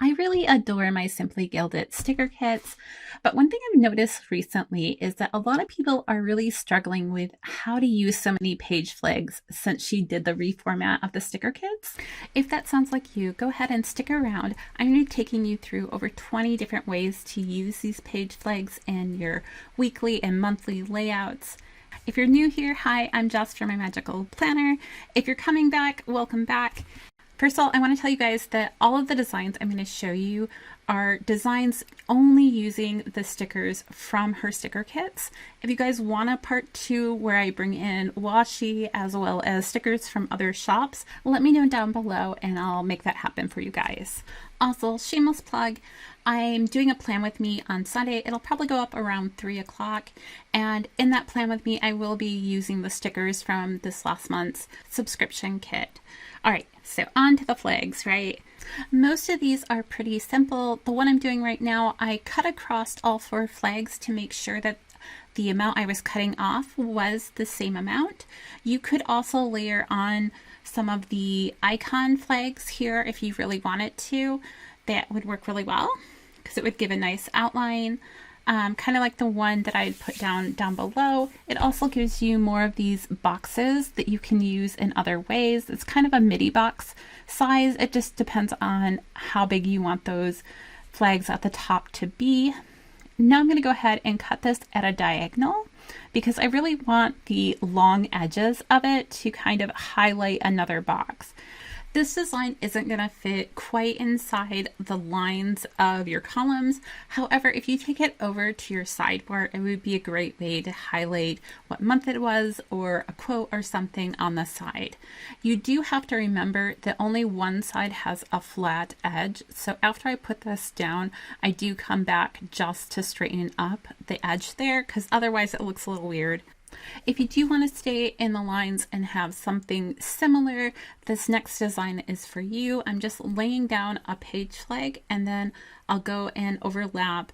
I really adore my Simply Gilded sticker kits, but one thing I've noticed recently is that a lot of people are really struggling with how to use so many page flags since she did the reformat of the sticker kits. If that sounds like you, go ahead and stick around. I'm going to be taking you through over 20 different ways to use these page flags in your weekly and monthly layouts. If you're new here, hi, I'm Jess from My Magical Planner. If you're coming back, welcome back. First of all, I want to tell you guys that all of the designs I'm going to show you are designs only using the stickers from her sticker kits. If you guys want a part 2 where I bring in washi as well as stickers from other shops, let me know down below and I'll make that happen for you guys. Also, shameless plug, I'm doing a plan with me on Sunday. It'll probably go up around 3 o'clock. And in that plan with me, I will be using the stickers from this last month's subscription kit. All right, so on to the flags, right? Most of these are pretty simple. The one I'm doing right now, I cut across all 4 flags to make sure that the amount I was cutting off was the same amount. You could also layer on some of the icon flags here if you really wanted to. That would work really well because it would give a nice outline. Kind of like the one that I put down below. It also gives you more of these boxes that you can use in other ways. It's kind of a midi box size. It just depends on how big you want those flags at the top to be. Now I'm going to go ahead and cut this at a diagonal because I really want the long edges of it to kind of highlight another box. This design isn't going to fit quite inside the lines of your columns. However, if you take it over to your sidebar, it would be a great way to highlight what month it was or a quote or something on the side. You do have to remember that only one side has a flat edge. So after I put this down, I do come back just to straighten up the edge there because otherwise it looks a little weird. If you do want to stay in the lines and have something similar, this next design is for you. I'm just laying down a page flag and then I'll go and overlap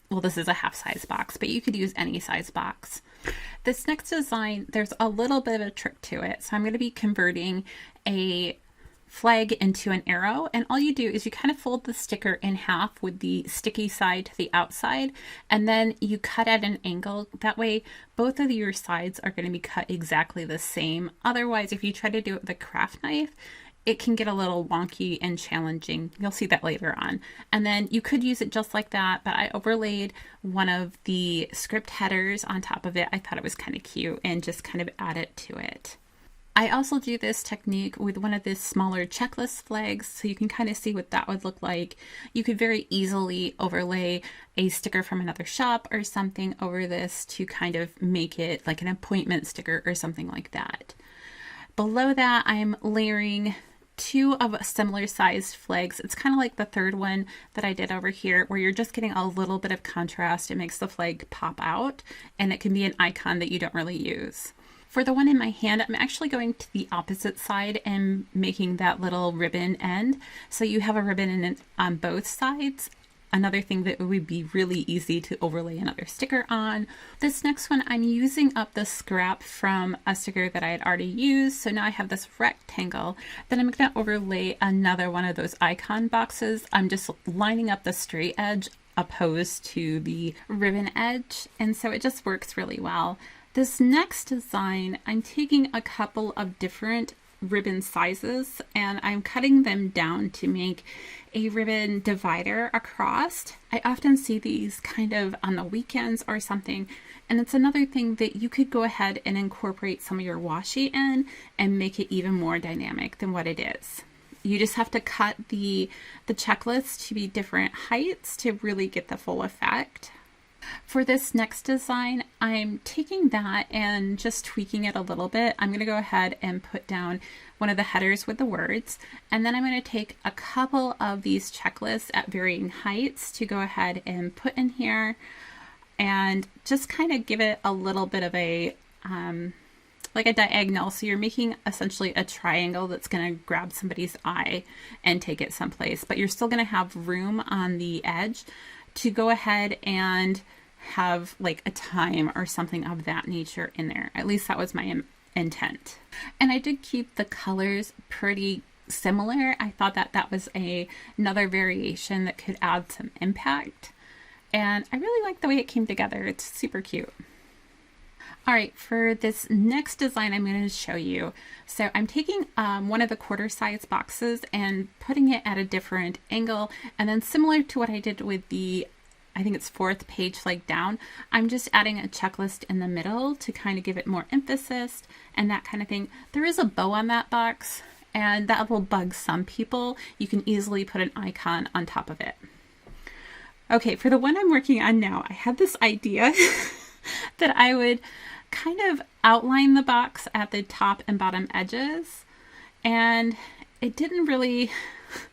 well, this is a half size box, but you could use any size box. This next design, there's a little bit of a trick to it. So I'm going to be converting a flag into an arrow, and all you do is you kind of fold the sticker in half with the sticky side to the outside, and then you cut at an angle. That way both of your sides are going to be cut exactly the same. Otherwise, if you try to do it with a craft knife, it can get a little wonky and challenging. You'll see that later on. And then you could use it just like that, but I overlaid one of the script headers on top of it. I thought it was kind of cute and just kind of add it to it. I also do this technique with one of the smaller checklist flags, so you can kind of see what that would look like. You could very easily overlay a sticker from another shop or something over this to kind of make it like an appointment sticker or something like that. Below that, I'm layering 2 of similar sized flags. It's kind of like the third one that I did over here, where you're just getting a little bit of contrast. It makes the flag pop out, and it can be an icon that you don't really use. For the one in my hand, I'm actually going to the opposite side and making that little ribbon end. So you have a ribbon in it on both sides. Another thing that would be really easy to overlay another sticker on. This next one, I'm using up the scrap from a sticker that I had already used. So now I have this rectangle. Then I'm going to overlay another one of those icon boxes. I'm just lining up the straight edge opposed to the ribbon edge. And so it just works really well. This next design, I'm taking a couple of different ribbon sizes and I'm cutting them down to make a ribbon divider across. I often see these kind of on the weekends or something, and it's another thing that you could go ahead and incorporate some of your washi in and make it even more dynamic than what it is. You just have to cut the checklist to be different heights to really get the full effect. For this next design, I'm taking that and just tweaking it a little bit. I'm going to go ahead and put down one of the headers with the words, and then I'm going to take a couple of these checklists at varying heights to go ahead and put in here and just kind of give it a little bit of a like a diagonal. So you're making essentially a triangle that's going to grab somebody's eye and take it someplace, but you're still going to have room on the edge to go ahead and have like a time or something of that nature in there. At least that was my intent. And I did keep the colors pretty similar, I thought that that was another variation that could add some impact. And I really like the way it came together. It's super cute. All right, for this next design I'm going to show you. So I'm taking one of the quarter size boxes and putting it at a different angle. And then similar to what I did with the, I think it's fourth page flag down, I'm just adding a checklist in the middle to kind of give it more emphasis and that kind of thing. There is a bow on that box, and that will bug some people. You can easily put an icon on top of it. Okay, for the one I'm working on now, I had this idea that I would kind of outline the box at the top and bottom edges, and it didn't really,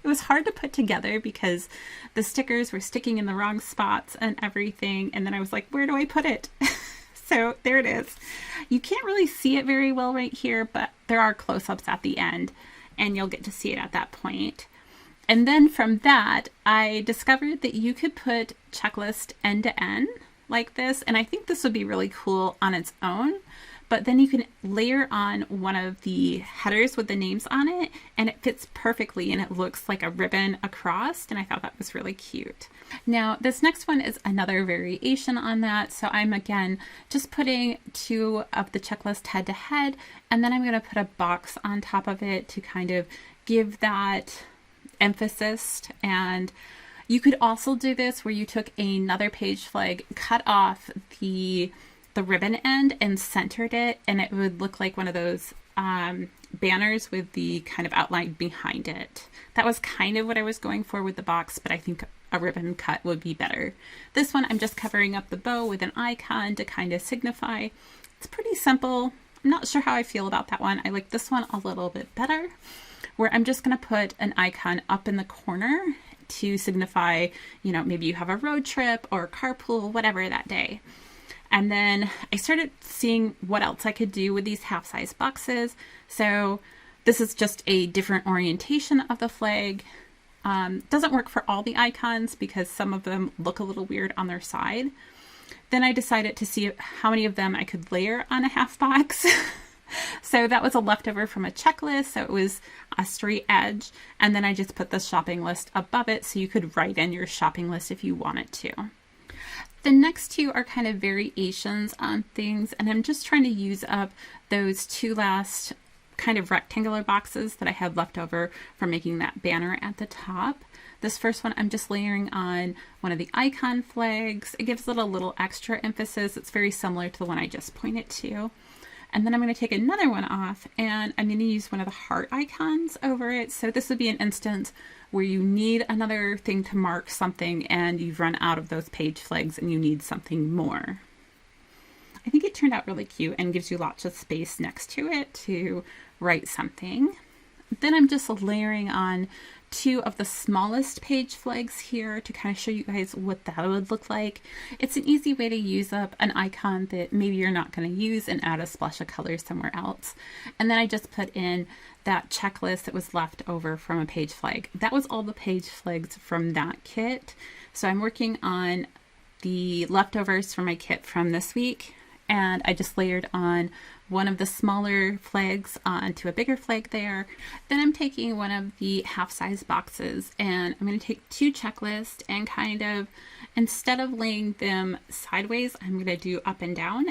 it was hard to put together because the stickers were sticking in the wrong spots and everything, and then I was like, where do I put it? So there it is. You can't really see it very well right here, but there are close-ups at the end, and you'll get to see it at that point. And then from that, I discovered that you could put checklist end to end like this, and I think this would be really cool on its own, but then you can layer on one of the headers with the names on it, and it fits perfectly and it looks like a ribbon across, and I thought that was really cute. Now this next one is another variation on that, so I'm again just putting two of the checklist head to head, and then I'm going to put a box on top of it to kind of give that emphasis. And you could also do this where you took another page flag, cut off the ribbon end and centered it, and it would look like one of those banners with the kind of outline behind it. That was kind of what I was going for with the box, but I think a ribbon cut would be better. This one I'm just covering up the bow with an icon to kind of signify. It's pretty simple. I'm not sure how I feel about that one. I like this one a little bit better, where I'm just going to put an icon up in the corner to signify, you know, maybe you have a road trip or carpool, whatever that day. And then I started seeing what else I could do with these half-size boxes. So this is just a different orientation of the flag. Doesn't work for all the icons because some of them look a little weird on their side. Then I decided to see how many of them I could layer on a half box. So that was a leftover from a checklist, so it was a straight edge, and then I just put the shopping list above it so you could write in your shopping list if you wanted to. The next two are kind of variations on things, and I'm just trying to use up those two last kind of rectangular boxes that I had left over from making that banner at the top. This first one I'm just layering on one of the icon flags. It gives it a little extra emphasis. It's very similar to the one I just pointed to. And then I'm going to take another one off, and I'm going to use one of the heart icons over it. So this would be an instance where you need another thing to mark something and you've run out of those page flags and you need something more. I think it turned out really cute and gives you lots of space next to it to write something. Then I'm just layering on two of the smallest page flags here to kind of show you guys what that would look like. It's an easy way to use up an icon that maybe you're not going to use and add a splash of color somewhere else. And then I just put in that checklist that was left over from a page flag. That was all the page flags from that kit. So I'm working on the leftovers from my kit from this week, and I just layered on one of the smaller flags onto a bigger flag there. Then I'm taking one of the half-size boxes and I'm going to take two checklists and kind of, instead of laying them sideways, I'm going to do up and down.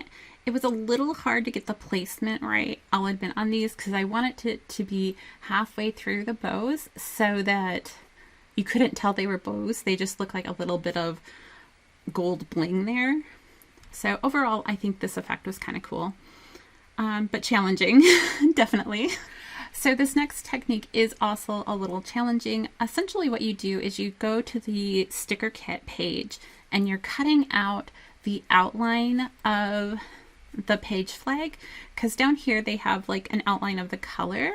It was a little hard to get the placement right, I'll admit, on these because I wanted it to be halfway through the bows so that you couldn't tell they were bows. They just look like a little bit of gold bling there. So overall, I think this effect was kind of cool. But challenging, definitely. So this next technique is also a little challenging. Essentially what you do is you go to the sticker kit page and you're cutting out the outline of the page flag, because down here they have like an outline of the color.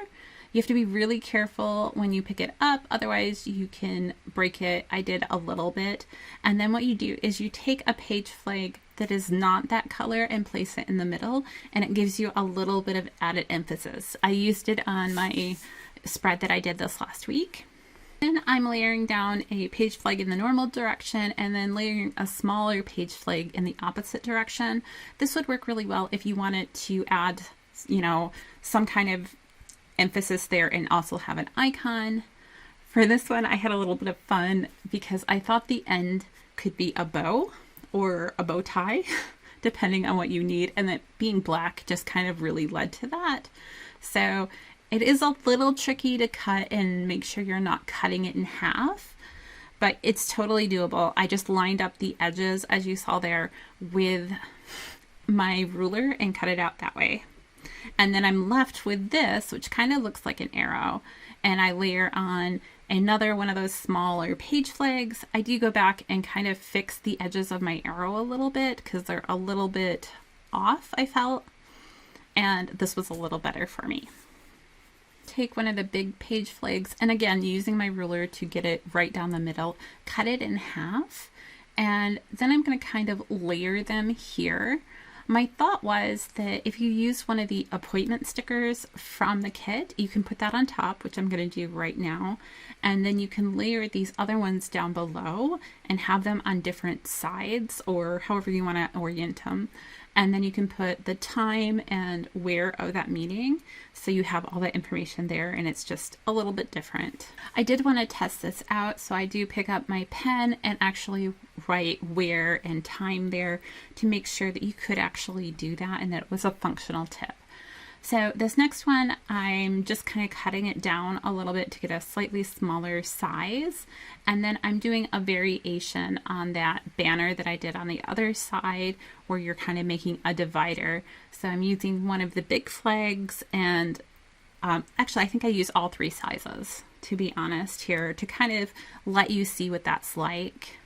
You have to be really careful when you pick it up, otherwise you can break it. I did a little bit. And then what you do is you take a page flag that is not that color and place it in the middle, and it gives you a little bit of added emphasis. I used it on my spread that I did this last week. Then I'm layering down a page flag in the normal direction and then layering a smaller page flag in the opposite direction. This would work really well if you wanted to add, you know, some kind of emphasis there and also have an icon. For this one, I had a little bit of fun because I thought the end could be a bow or a bow tie, depending on what you need. And that being black just kind of really led to that. So it is a little tricky to cut and make sure you're not cutting it in half, but it's totally doable. I just lined up the edges, as you saw there, with my ruler and cut it out that way. And then I'm left with this, which kind of looks like an arrow, and I layer on another one of those smaller page flags. I do go back and kind of fix the edges of my arrow a little bit because they're a little bit off, I felt, and this was a little better for me. Take one of the big page flags, and again, using my ruler to get it right down the middle, cut it in half, and then I'm going to kind of layer them here. My thought was that if you use one of the appointment stickers from the kit, you can put that on top, which I'm going to do right now, and then you can layer these other ones down below and have them on different sides or however you want to orient them. And then you can put the time and where of that meeting, so you have all that information there and it's just a little bit different. I did want to test this out, so I do pick up my pen and actually write where and time there to make sure that you could actually do that and that it was a functional tip. So this next one, I'm just kind of cutting it down a little bit to get a slightly smaller size. And then I'm doing a variation on that banner that I did on the other side where you're kind of making a divider. So I'm using one of the big flags, and actually I think I use all three sizes, to be honest, here to kind of let you see what that's like.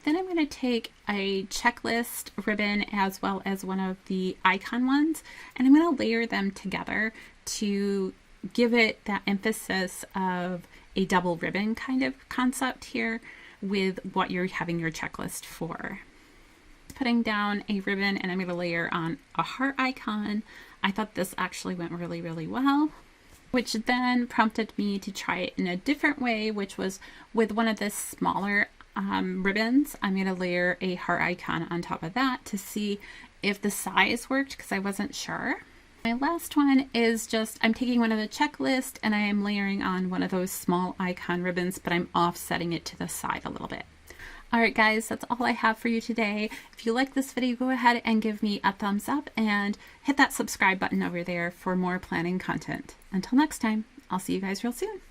Then I'm going to take a checklist ribbon as well as one of the icon ones, and I'm going to layer them together to give it that emphasis of a double ribbon kind of concept here with what you're having your checklist for. Putting down a ribbon, and I'm going to layer on a heart icon. I thought this actually went really, really well, which then prompted me to try it in a different way, which was with one of the smaller ribbons. I'm going to layer a heart icon on top of that to see if the size worked because I wasn't sure. My last one is just, I'm taking one of the checklist and I am layering on one of those small icon ribbons, but I'm offsetting it to the side a little bit. Alright guys, that's all I have for you today. If you like this video, go ahead and give me a thumbs up and hit that subscribe button over there for more planning content. Until next time, I'll see you guys real soon.